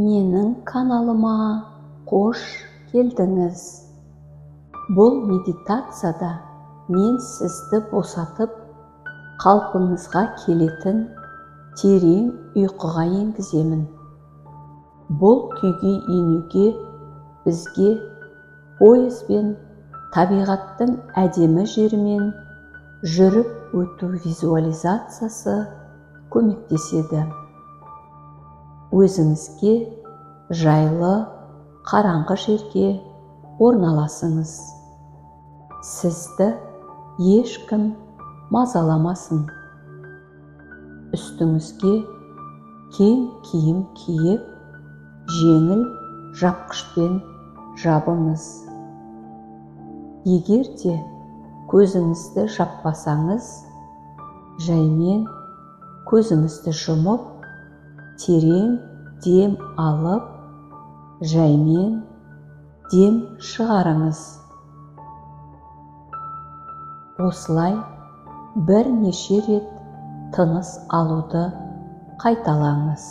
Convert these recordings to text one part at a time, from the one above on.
Менің каналыма қош келдіңіз. Бұл медитацияда мен сізді босатып, қалпыңызға келетін терең ұйқыға енгіземін. Бұл күйге енуге бізге поезбен табиғаттың әдемі жерімен жүріп өту визуализациясы көмектеседі. Өзіңізге жайлы, қараңғы жерге орналасыңыз. Сізді ешкім мазаламасын. Үстіңізге кең киім киіп, жеңіл жапқышпен жабыңыз. Егер де көзіңізді жаппасаңыз, жаймен көзіңізді жұмып, терең дем алып, жаймен дем шығарыңыз. Осылай бірнеше рет тыныс алуды қайталаңыз.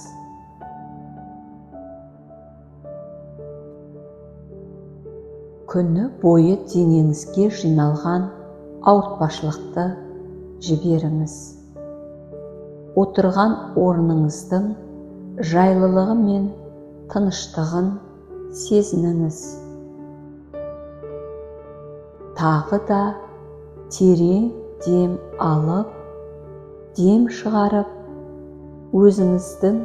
Күні бойы денеңізге жиналған ауыртпашылықты жіберіңіз. Отырған орныңыздың жайлылығы мен тыныштығын сезініңіз. Тағы да терең дем алып, дем шығарып, өзіңіздің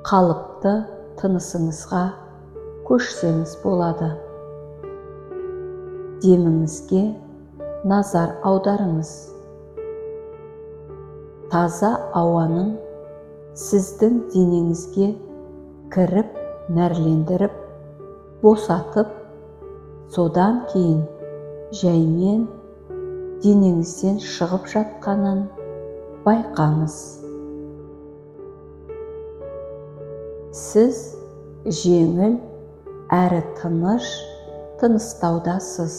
қалыпты тынысыңызға көшсеңіз болады. Деміңізге назар аударыңыз. Таза ауаның сіздің денеңізге кіріп, нәрлендіріп, босатып, содан кейін жаймен денеңізден шығып жатқанын байқаңыз. Сіз жеңіл әрі тыныш тыныстаудасыз.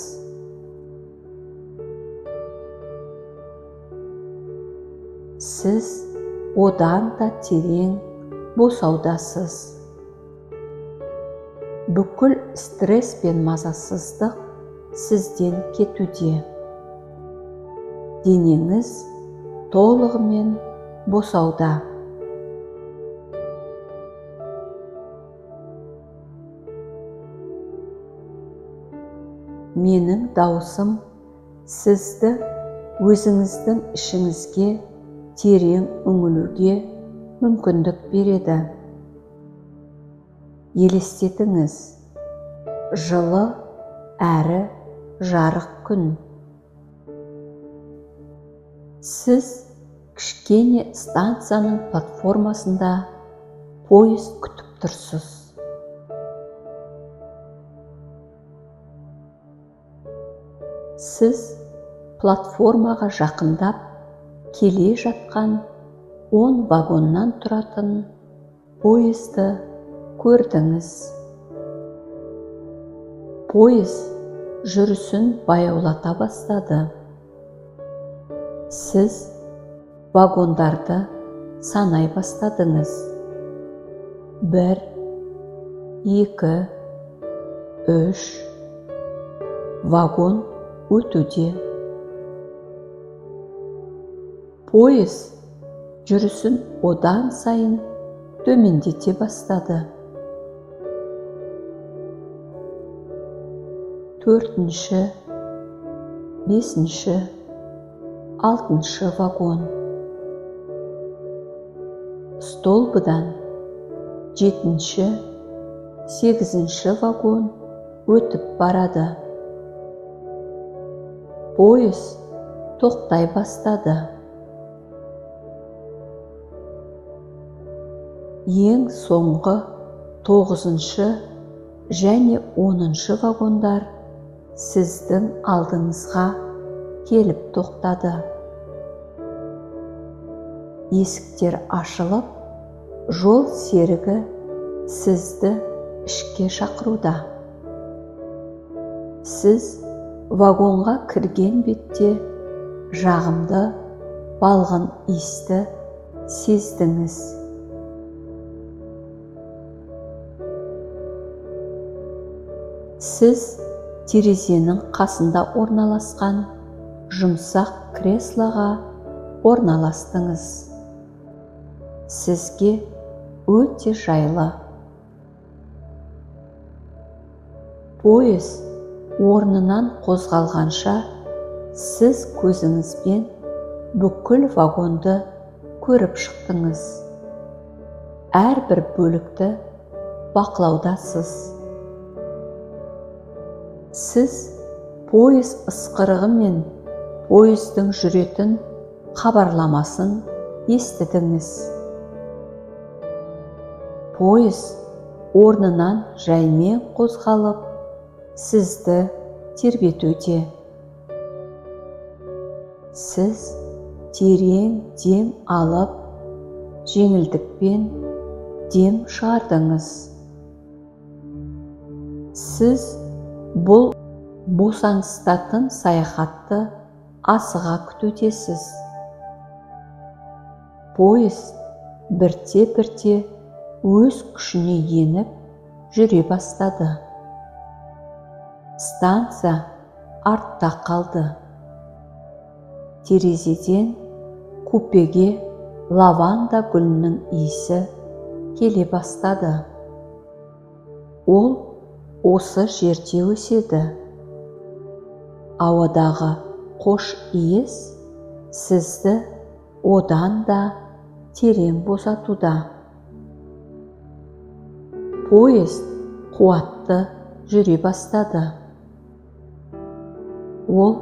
Сіз одан да терең босаудасыз. Бүкіл стресс пен мазасыздық сізден кетуде. Денеңіз толығымен босауда. Менің даусым сізді өзіңіздің ішіңізге терең үңілуге мүмкіндік береді. Елестетіңіз, жылы әрі жарық күн. Сіз кішкене станцияның платформасында поезд күтіп тұрсыз. Сіз платформаға жақындап келе жатқан 10 вагоннан тұратын поезді көрдіңіз. Поезд жүрісін баяулата бастады. Сіз вагондарды санай бастадыңыз. 1, 2, 3. Вагон өтуде. Поезд жүрісін одан сайын төмендете бастады. 4-ші, 5-ші, 6-ші вагон. Столбыдан 7-ші, 8-ші вагон өтіп барады. Поезд тоқтай бастады. Ең соңғы 9-ші және 10-ші вагондар сіздің алдыңызға келіп тоқтады. Есіктер ашылып, жол серігі сізді ішке шақыруда. Сіз вагонға кірген бетте жағымды, балғын иісті сездіңіз. Сіз терезенің қасында орналасқан жұмсақ креслоға орналастыңыз. Сізге өте жайлы. Пойыз орнынан қозғалғанша сіз көзіңізбен бүкіл вагонды көріп шықтыңыз. Әрбір бөлікті бақылаудасыз. Сіз пойыз ысқырығы мен пойыздың жүретін хабарламасын естідіңіз. Пойыз орнынан жаймен қозғалып, сізді тербетуде. Сіз терең дем алып, жеңілдікпен дем шығардыңыз. Сіз бұл босаңсытатын саяхатты асыға күтудесіз. Пойыз бірте-бірте өз күшіне еніп жүре бастады. Станция артта қалды. Терезеден купеге лаванда гүлінің иісі келе бастады. Ол осы жерде өседі. Ауадағы қош иіс сізді одан да терең босатуда. Поезд қуатты жүре бастады. Ол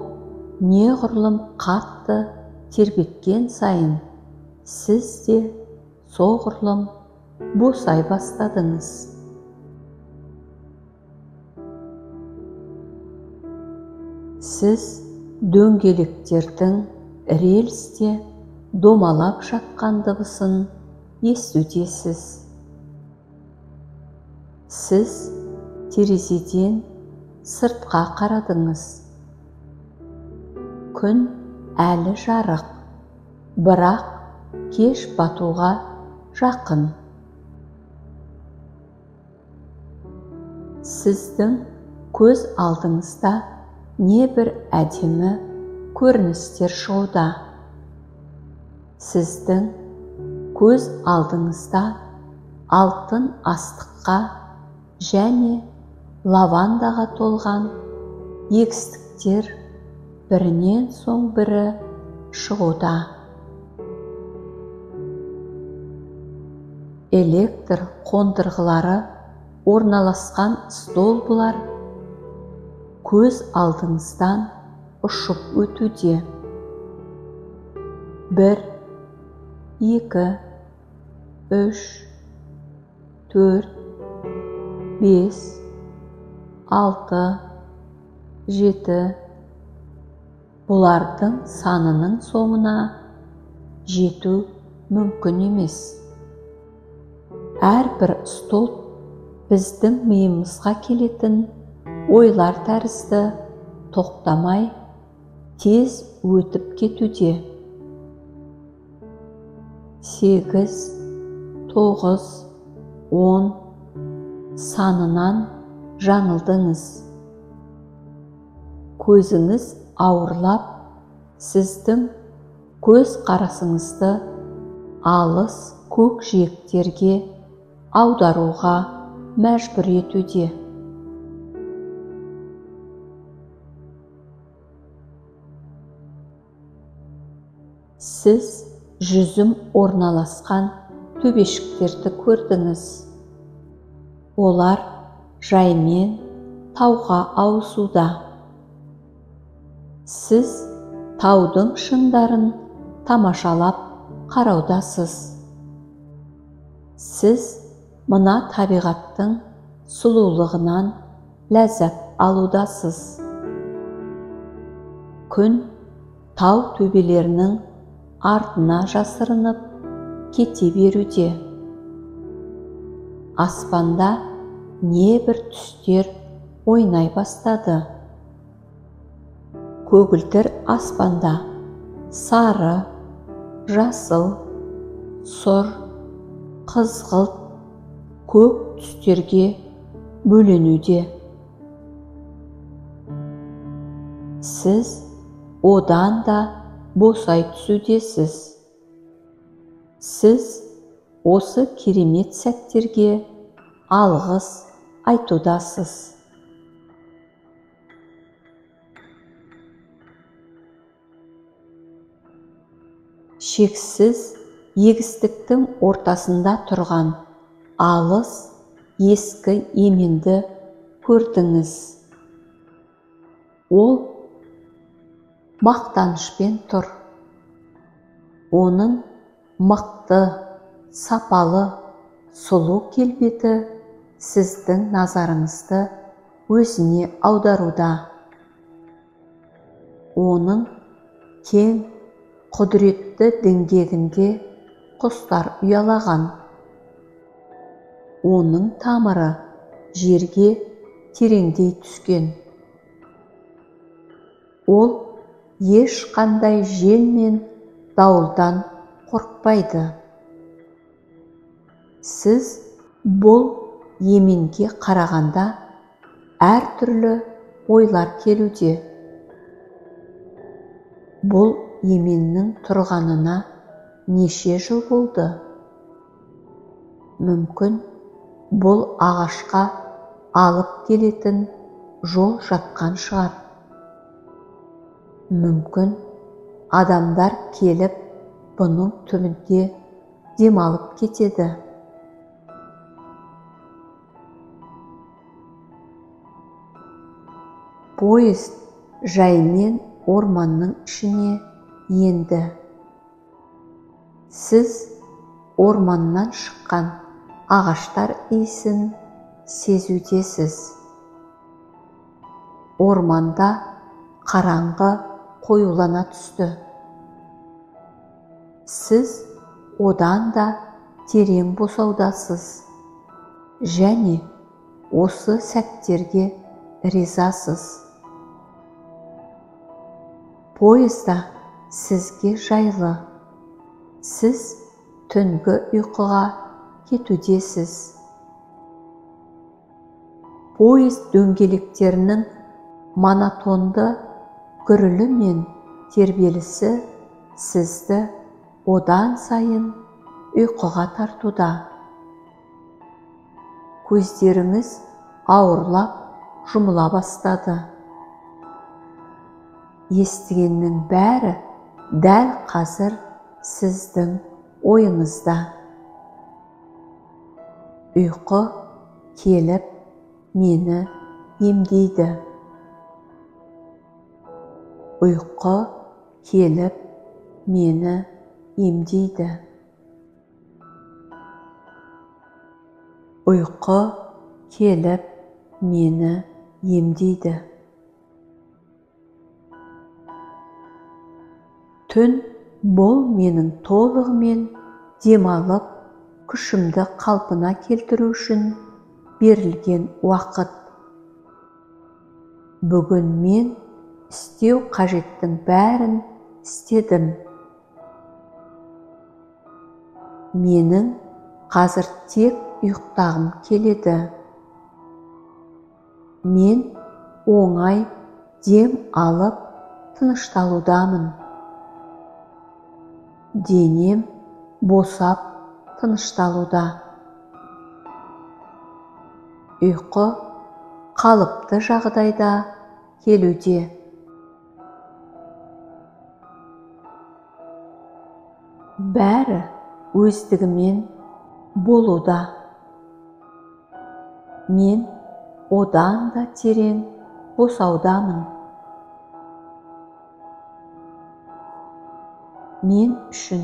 неғұрлым қатты тербеткен сайын, сіз де соғұрлым босай бастадыңыз. Сіз дөңгелектердің рельсте домалап жатқан дыбысын естудесіз. Сіз терезеден сыртқа қарадыңыз. Күн әлі жарық, бірақ кеш батуға жақын. Сіздің көз алдыңызда небір әдемі көріністер шығуда. Сіздің көз алдыңызда алтын астыққа және лавандаға толған егістіктер бірінен соң бірі шығуда. Электр қондырғылары орналасқан столбылар көз алдыңыздан ұшып өтуде. 1, 2, 3, 4, 5, 6, 7. Бұлардың санының соңына жету мүмкін емес. Әрбір столб біздің миымызға келетін ойлар тәрізді тоқтамай тез өтіп кетуде. 8, 9, 10 санынан жаңылдыңыз. Көзіңіз ауырлап, сіздің көз қарасыңызды алыс көк жиектерге аударуға мәжбүр етуде. Сіз жүзім орналасқан төбешіктерді көрдіңіз. Олар жаймен тауға ауысуда. Сіз таудың шыңдарын тамашалап қараудасыз. Сіз мына табиғаттың сұлулығынан ләззат алудасыз. Күн тау төбелерінің артына жасырынып кете беруде. Аспанда небір түстер ойнай бастады. Көгілдір аспанда сары, жасыл, сұр, қызғылт, көк түстерге бөленуде. Сіз одан да босай түсудесіз. Сіз осы керемет сәттерге алғыс айтудасыз. Шексіз егістіктің ортасында тұрған алыс ескі еменді көрдіңіз. Ол мақтанышпен тұр. Оның мықты, сапалы, сұлу келбеті сіздің назарыңызды өзіне аударуда. Оның кең, құдіретті діңгегінде құстар ұялаған. Оның тамыры жерге тереңдей түскен. Ол ешқандай жел мен дауылдан қорықпайды. Сіз бұл еменге қарағанда әртүрлі ойлар келуде. Бұл еменнің тұрғанына неше жыл болды? Мүмкін бұл ағашқа алып келетін жол жатқан шығар. Мүмкін адамдар келіп, бұның түбінде демалып кетеді. Поезд жаймен орманның ішіне енді. Сіз орманнан шыққан ағаштар иісін сезудесіз. Орманда қараңғы қоюлана түсті. Сіз одан да терең босаудасыз және осы сәттерге ризасыз. Поезда сізге жайлы. Сіз түнгі ұйқыға кетудесіз. Поезд дөңгелектерінің монотонды гүрілі мен тербелісі сізді одан сайын ұйқыға тартуда. Көздеріңіз ауырлап жұмыла бастады. Естігеннің бәрі дәл қазір сіздің ойыңызда. Ұйқы келіп мені емдейді. Ұйқы келіп мені емдейді. Ұйқы келіп мені емдейді. Түн бұл менің толығымен демалып, күшімді қалпына келтіру үшін берілген уақыт. Бүгін мен істеу қажеттің бәрін істедім. Менің қазір тек ұйықтағым келеді. Мен оңай дем алып тынышталудамын. Денем босап тынышталуда. Ұйқы қалыпты жағдайда келуде. Бәрі өздігімен болуда. Мен одан да терең босаудамын. Мен үшін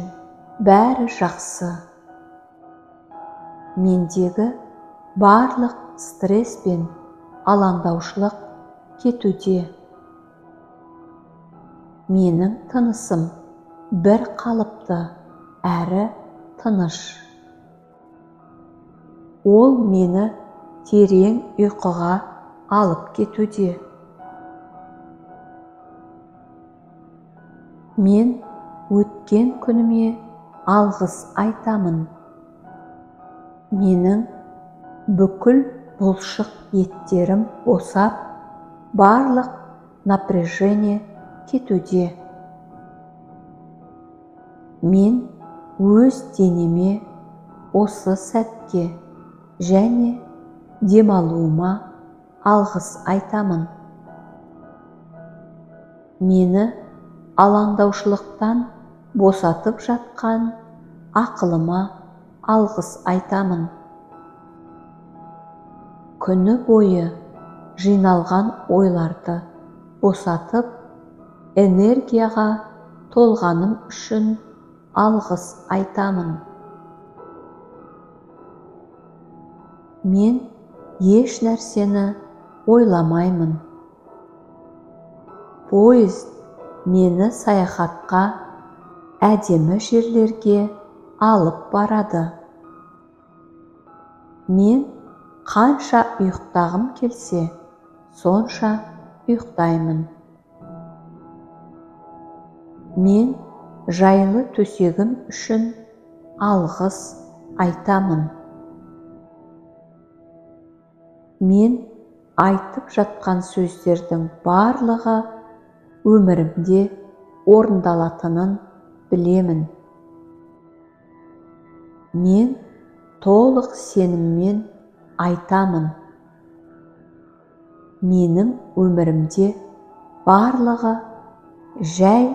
бәрі жақсы. Мендегі барлық стресс пен алаңдаушылық кетуде. Менің тынысым бір қалыпты әрі тыныш. Ол мені терең ұйқыға алып кетуде. Мен өткен күніме алғыс айтамын. Менің бүкіл бұлшық еттерім босап, барлық напряжение кетуде. Мен өз денеме осы сәтке және демалуыма алғыс айтамын. Мені алаңдаушылықтан босатып жатқан ақылыма алғыс айтамын. Күні бойы жиналған ойларды босатып, энергияға толғаным үшін алғыс айтамын. Мен еш нәрсені ойламаймын. Поезд мені саяхатқа, әдемі жерлерге алып барады. Мен қанша ұйықтағым келсе, сонша ұйықтаймын. Мен жайлы төсегім үшін алғыс айтамын. Мен айтып жатқан сөздердің барлығы өмірімде орындалатынын білемін. Мен толық сеніммен айтамын. Менің өмірімде барлығы жай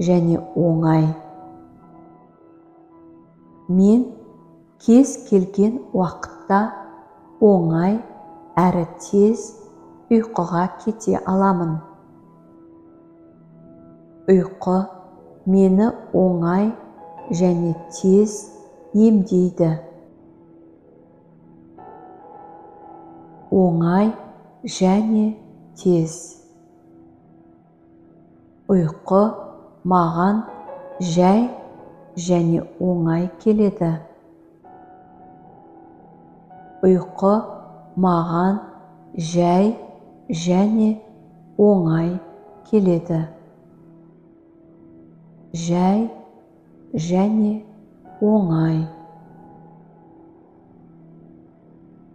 және оңай. Мен кез келген уақытта оңай әрі тез ұйқыға кете аламын. Ұйқы мені оңай және тез емдейді. Оңай және тез. Ұйқы маған жай және оңай келеді. Ұйқы маған жай және оңай келеді. Жай және оңай.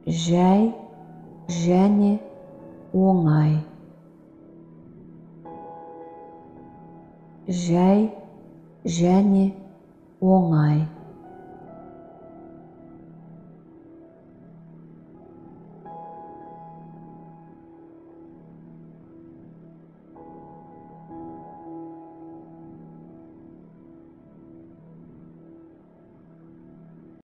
Жай және оңай. Жай және оңай.